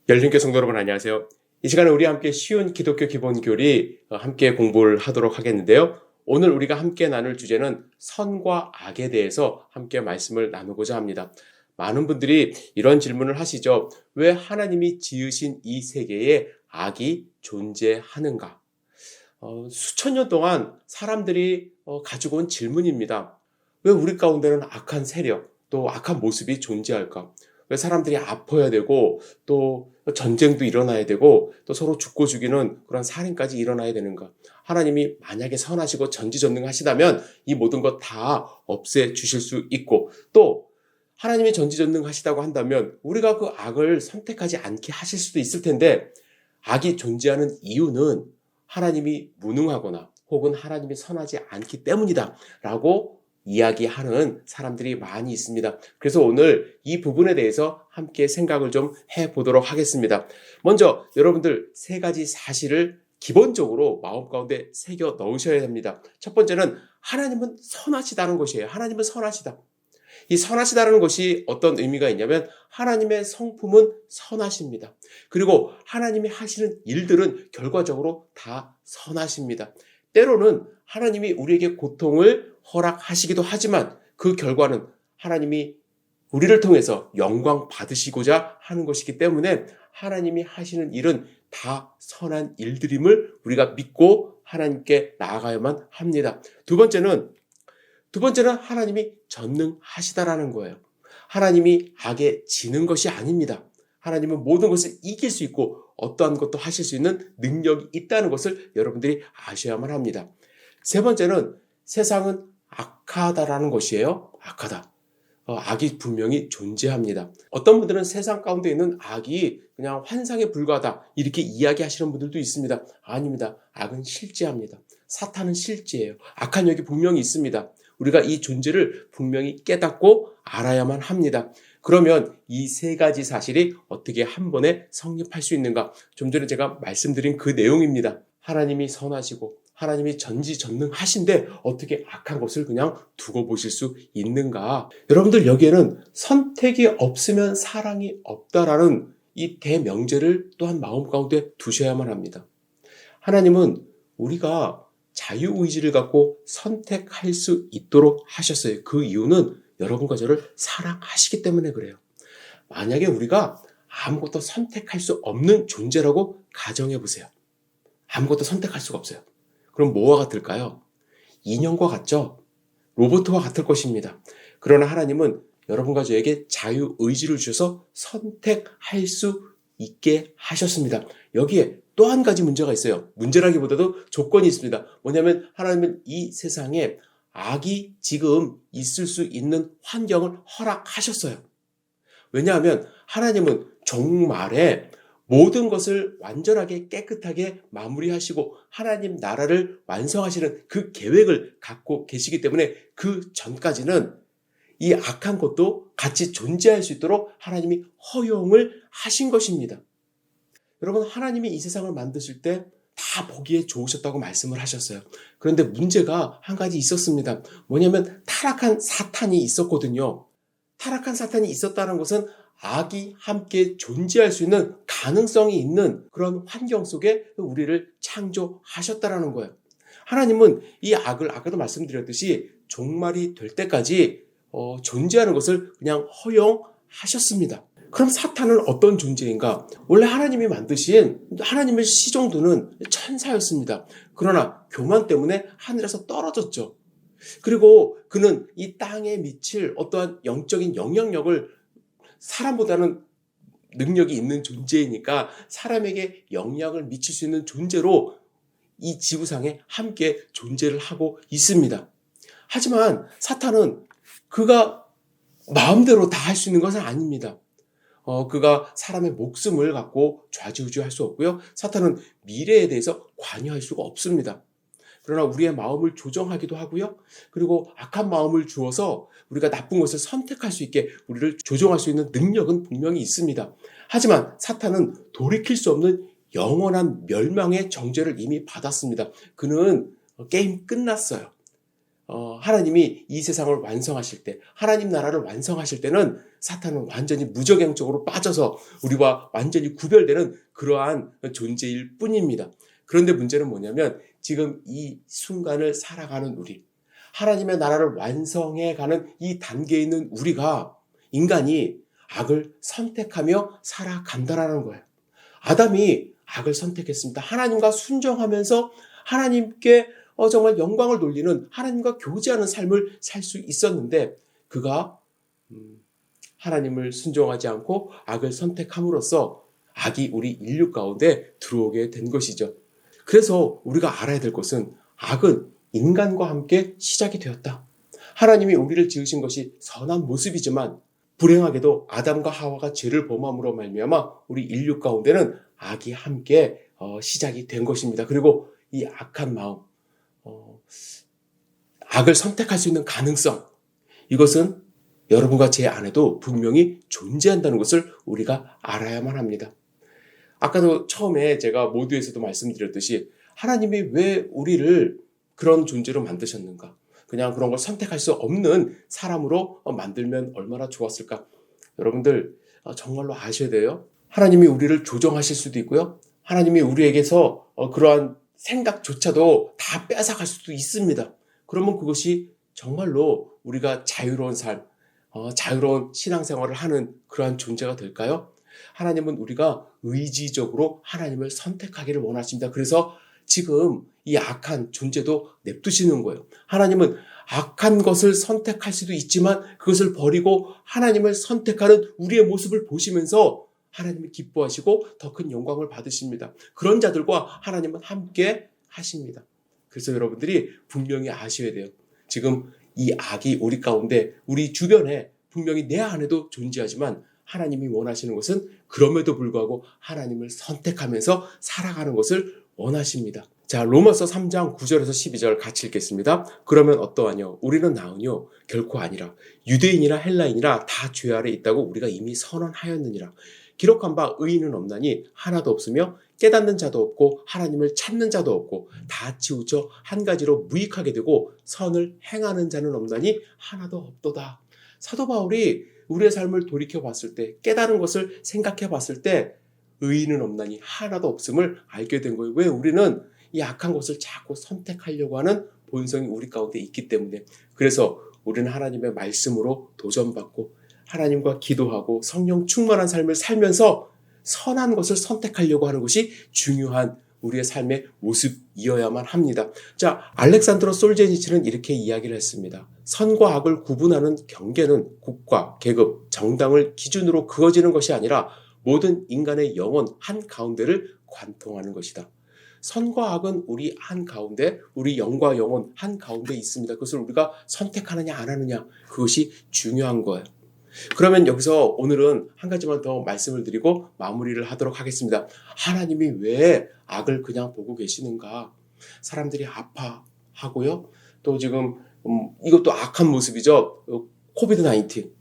열린교 성도 여러분 안녕하세요. 이 시간에 우리 함께 쉬운 기독교 기본 교리 함께 공부를 하도록 하겠는데요. 오늘 우리가 함께 나눌 주제는 선과 악에 대해서 함께 말씀을 나누고자 합니다. 많은 분들이 이런 질문을 하시죠. 왜 하나님이 지으신 이 세계에 악이 존재하는가? 수천 년 동안 사람들이 가지고 온 질문입니다. 왜 우리 가운데는 악한 세력, 또 악한 모습이 존재할까? 왜 사람들이 아파야 되고 또 전쟁도 일어나야 되고 또 서로 죽고 죽이는 그런 살인까지 일어나야 되는가? 하나님이 만약에 선하시고 전지전능하시다면 이 모든 것 다 없애 주실 수 있고, 또 하나님이 전지전능하시다고 한다면 우리가 그 악을 선택하지 않게 하실 수도 있을 텐데, 악이 존재하는 이유는 하나님이 무능하거나 혹은 하나님이 선하지 않기 때문이다 라고 이야기하는 사람들이 많이 있습니다. 그래서 오늘 이 부분에 대해서 함께 생각을 좀 해보도록 하겠습니다. 먼저 여러분들 세 가지 사실을 기본적으로 마음 가운데 새겨 넣으셔야 됩니다. 첫 번째는 하나님은 선하시다는 것이에요. 하나님은 선하시다. 이 선하시다는 것이 어떤 의미가 있냐면 하나님의 성품은 선하십니다. 그리고 하나님이 하시는 일들은 결과적으로 다 선하십니다. 때로는 하나님이 우리에게 고통을 허락하시기도 하지만 그 결과는 하나님이 우리를 통해서 영광 받으시고자 하는 것이기 때문에 하나님이 하시는 일은 다 선한 일들임을 우리가 믿고 하나님께 나아가야만 합니다. 두 번째는 하나님이 전능하시다라는 거예요. 하나님이 악에 지는 것이 아닙니다. 하나님은 모든 것을 이길 수 있고 어떠한 것도 하실 수 있는 능력이 있다는 것을 여러분들이 아셔야만 합니다. 세 번째는 세상은 악하다라는 것이에요. 악하다. 악이 분명히 존재합니다. 어떤 분들은 세상 가운데 있는 악이 그냥 환상에 불과하다 이렇게 이야기하시는 분들도 있습니다. 아닙니다. 악은 실제합니다. 사탄은 실제예요. 악한 영이 분명히 있습니다. 우리가 이 존재를 분명히 깨닫고 알아야만 합니다. 그러면 이 세 가지 사실이 어떻게 한 번에 성립할 수 있는가? 좀 전에 제가 말씀드린 그 내용입니다. 하나님이 선하시고 하나님이 전지전능하신데 어떻게 악한 것을 그냥 두고 보실 수 있는가? 여러분들 여기에는 선택이 없으면 사랑이 없다라는 이 대명제를 또한 마음 가운데 두셔야만 합니다. 하나님은 우리가 자유의지를 갖고 선택할 수 있도록 하셨어요. 그 이유는 여러분과 저를 사랑하시기 때문에 그래요. 만약에 우리가 아무것도 선택할 수 없는 존재라고 가정해 보세요. 아무것도 선택할 수가 없어요. 그럼 뭐와 같을까요? 인형과 같죠? 로봇과 같을 것입니다. 그러나 하나님은 여러분과 저에게 자유의지를 주셔서 선택할 수 있게 하셨습니다. 여기에 또 한 가지 문제가 있어요. 문제라기보다도 조건이 있습니다. 뭐냐면 하나님은 이 세상에 악이 지금 있을 수 있는 환경을 허락하셨어요. 왜냐하면 하나님은 종말에 모든 것을 완전하게 깨끗하게 마무리하시고 하나님 나라를 완성하시는 그 계획을 갖고 계시기 때문에 그 전까지는 이 악한 것도 같이 존재할 수 있도록 하나님이 허용을 하신 것입니다. 여러분, 하나님이 이 세상을 만드실 때 다 보기에 좋으셨다고 말씀을 하셨어요. 그런데 문제가 한 가지 있었습니다. 뭐냐면 타락한 사탄이 있었거든요. 타락한 사탄이 있었다는 것은 악이 함께 존재할 수 있는 가능성이 있는 그런 환경 속에 우리를 창조하셨다라는 거예요. 하나님은 이 악을 아까도 말씀드렸듯이 종말이 될 때까지 존재하는 것을 그냥 허용하셨습니다. 그럼 사탄은 어떤 존재인가? 원래 하나님이 만드신 하나님의 시종도는 천사였습니다. 그러나 교만 때문에 하늘에서 떨어졌죠. 그리고 그는 이 땅에 미칠 어떠한 영적인 영향력을 사람보다는 능력이 있는 존재이니까 사람에게 영향을 미칠 수 있는 존재로 이 지구상에 함께 존재를 하고 있습니다. 하지만 사탄은 그가 마음대로 다 할 수 있는 것은 아닙니다. 그가 사람의 목숨을 갖고 좌지우지할 수 없고요. 사탄은 미래에 대해서 관여할 수가 없습니다. 그러나 우리의 마음을 조정하기도 하고요. 그리고 악한 마음을 주어서 우리가 나쁜 것을 선택할 수 있게 우리를 조정할 수 있는 능력은 분명히 있습니다. 하지만 사탄은 돌이킬 수 없는 영원한 멸망의 정죄를 이미 받았습니다. 그는 게임 끝났어요. 하나님이 이 세상을 완성하실 때, 하나님 나라를 완성하실 때는 사탄은 완전히 무적행적으로 빠져서 우리와 완전히 구별되는 그러한 존재일 뿐입니다. 그런데 문제는 뭐냐면 지금 이 순간을 살아가는 우리, 하나님의 나라를 완성해가는 이 단계에 있는 우리가, 인간이 악을 선택하며 살아간다라는 거예요. 아담이 악을 선택했습니다. 하나님과 순종하면서 하나님께 정말 영광을 돌리는, 하나님과 교제하는 삶을 살 수 있었는데, 그가 하나님을 순종하지 않고 악을 선택함으로써 악이 우리 인류 가운데 들어오게 된 것이죠. 그래서 우리가 알아야 될 것은 악은 인간과 함께 시작이 되었다. 하나님이 우리를 지으신 것이 선한 모습이지만 불행하게도 아담과 하와가 죄를 범함으로 말미암아 우리 인류 가운데는 악이 함께 시작이 된 것입니다. 그리고 이 악한 마음, 악을 선택할 수 있는 가능성, 이것은 여러분과 제 안에도 분명히 존재한다는 것을 우리가 알아야만 합니다. 아까도 처음에 제가 모두에서도 말씀드렸듯이 하나님이 왜 우리를 그런 존재로 만드셨는가? 그냥 그런 걸 선택할 수 없는 사람으로 만들면 얼마나 좋았을까? 여러분들 정말로 아셔야 돼요. 하나님이 우리를 조정하실 수도 있고요. 하나님이 우리에게서 그러한 생각조차도 다 뺏어갈 수도 있습니다. 그러면 그것이 정말로 우리가 자유로운 삶, 자유로운 신앙생활을 하는 그러한 존재가 될까요? 하나님은 우리가 의지적으로 하나님을 선택하기를 원하십니다. 그래서 지금 이 악한 존재도 냅두시는 거예요. 하나님은 악한 것을 선택할 수도 있지만 그것을 버리고 하나님을 선택하는 우리의 모습을 보시면서 하나님이 기뻐하시고 더 큰 영광을 받으십니다. 그런 자들과 하나님은 함께 하십니다. 그래서 여러분들이 분명히 아셔야 돼요. 지금 이 악이 우리 가운데, 우리 주변에 분명히 내 안에도 존재하지만 하나님이 원하시는 것은 그럼에도 불구하고 하나님을 선택하면서 살아가는 것을 원하십니다. 자, 로마서 3장 9절에서 12절 같이 읽겠습니다. 그러면 어떠하뇨? 우리는 나으뇨? 결코 아니라. 유대인이나 헬라인이라 다 죄 아래 있다고 우리가 이미 선언하였느니라. 기록한 바 의인은 없나니 하나도 없으며 깨닫는 자도 없고 하나님을 찾는 자도 없고 다 치우쳐 한 가지로 무익하게 되고 선을 행하는 자는 없나니 하나도 없도다. 사도 바울이 우리의 삶을 돌이켜 봤을 때, 깨달은 것을 생각해 봤을 때 의인은 없나니 하나도 없음을 알게 된 거예요. 왜? 우리는 이 악한 것을 자꾸 선택하려고 하는 본성이 우리 가운데 있기 때문에. 그래서 우리는 하나님의 말씀으로 도전받고 하나님과 기도하고 성령 충만한 삶을 살면서 선한 것을 선택하려고 하는 것이 중요한 우리의 삶의 모습이어야만 합니다. 자, 알렉산드로 솔제니치는 이렇게 이야기를 했습니다. 선과 악을 구분하는 경계는 국가, 계급, 정당을 기준으로 그어지는 것이 아니라 모든 인간의 영혼 한가운데를 관통하는 것이다. 선과 악은 우리 한가운데, 우리 영과 영혼 한가운데 있습니다. 그것을 우리가 선택하느냐 안 하느냐, 그것이 중요한 거예요. 그러면 여기서 오늘은 한 가지만 더 말씀을 드리고 마무리를 하도록 하겠습니다. 하나님이 왜 악을 그냥 보고 계시는가? 사람들이 아파하고요. 또 지금 이것도 악한 모습이죠. 코비드 19.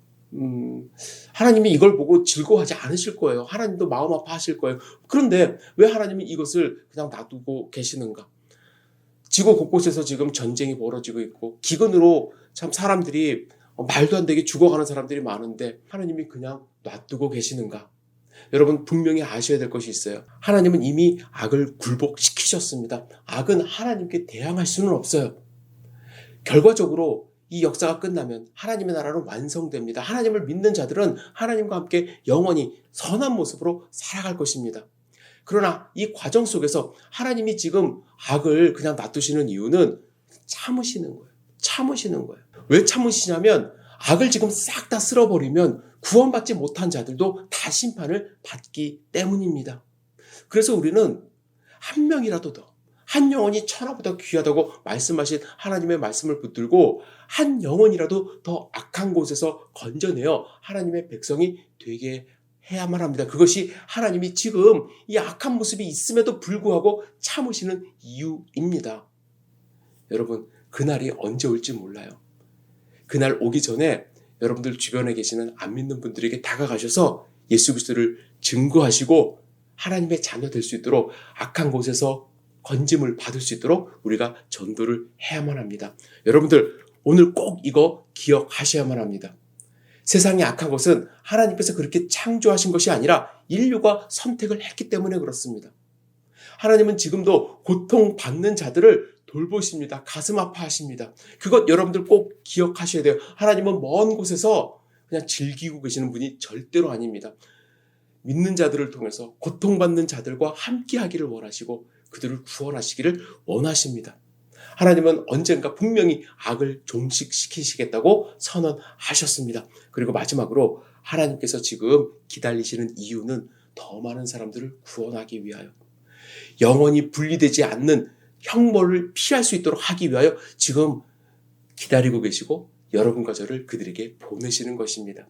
하나님이 이걸 보고 즐거워하지 않으실 거예요. 하나님도 마음 아파하실 거예요. 그런데 왜 하나님이 이것을 그냥 놔두고 계시는가? 지구 곳곳에서 지금 전쟁이 벌어지고 있고 기근으로 참 사람들이 말도 안 되게 죽어가는 사람들이 많은데 하나님이 그냥 놔두고 계시는가? 여러분 분명히 아셔야 될 것이 있어요. 하나님은 이미 악을 굴복시키셨습니다. 악은 하나님께 대항할 수는 없어요. 결과적으로 이 역사가 끝나면 하나님의 나라는 완성됩니다. 하나님을 믿는 자들은 하나님과 함께 영원히 선한 모습으로 살아갈 것입니다. 그러나 이 과정 속에서 하나님이 지금 악을 그냥 놔두시는 이유는 참으시는 거예요. 참으시는 거예요. 왜 참으시냐면 악을 지금 싹 다 쓸어버리면 구원받지 못한 자들도 다 심판을 받기 때문입니다. 그래서 우리는 한 명이라도 더, 한 영혼이 천하보다 귀하다고 말씀하신 하나님의 말씀을 붙들고 한 영혼이라도 더 악한 곳에서 건져내어 하나님의 백성이 되게 해야만 합니다. 그것이 하나님이 지금 이 악한 모습이 있음에도 불구하고 참으시는 이유입니다. 여러분, 그날이 언제 올지 몰라요. 그날 오기 전에 여러분들 주변에 계시는 안 믿는 분들에게 다가가셔서 예수 그리스도를 증거하시고 하나님의 자녀 될 수 있도록 악한 곳에서 건짐을 받을 수 있도록 우리가 전도를 해야만 합니다. 여러분들 오늘 꼭 이거 기억하셔야만 합니다. 세상이 악한 것은 하나님께서 그렇게 창조하신 것이 아니라 인류가 선택을 했기 때문에 그렇습니다. 하나님은 지금도 고통받는 자들을 돌보십니다. 가슴 아파하십니다. 그것 여러분들 꼭 기억하셔야 돼요. 하나님은 먼 곳에서 그냥 즐기고 계시는 분이 절대로 아닙니다. 믿는 자들을 통해서 고통받는 자들과 함께하기를 원하시고 그들을 구원하시기를 원하십니다. 하나님은 언젠가 분명히 악을 종식시키시겠다고 선언하셨습니다. 그리고 마지막으로 하나님께서 지금 기다리시는 이유는 더 많은 사람들을 구원하기 위하여, 영원히 분리되지 않는 형벌을 피할 수 있도록 하기 위하여 지금 기다리고 계시고 여러분과 저를 그들에게 보내시는 것입니다.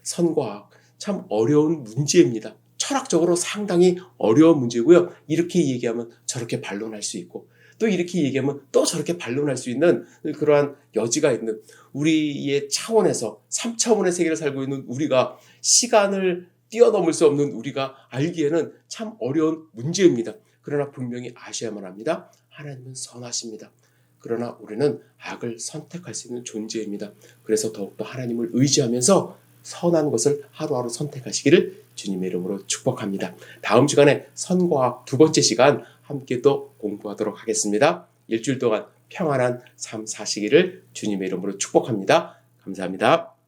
선과 악, 참 어려운 문제입니다. 철학적으로 상당히 어려운 문제고요. 이렇게 얘기하면 저렇게 반론할 수 있고 또 이렇게 얘기하면 또 저렇게 반론할 수 있는 그러한 여지가 있는 우리의 차원에서 3차원의 세계를 살고 있는 우리가 시간을 뛰어넘을 수 없는 우리가 알기에는 참 어려운 문제입니다. 그러나 분명히 아셔야만 합니다. 하나님은 선하십니다. 그러나 우리는 악을 선택할 수 있는 존재입니다. 그래서 더욱더 하나님을 의지하면서 선한 것을 하루하루 선택하시기를 주님의 이름으로 축복합니다. 다음 시간에 선과 악 두 번째 시간 함께 또 공부하도록 하겠습니다. 일주일 동안 평안한 삶 사시기를 주님의 이름으로 축복합니다. 감사합니다.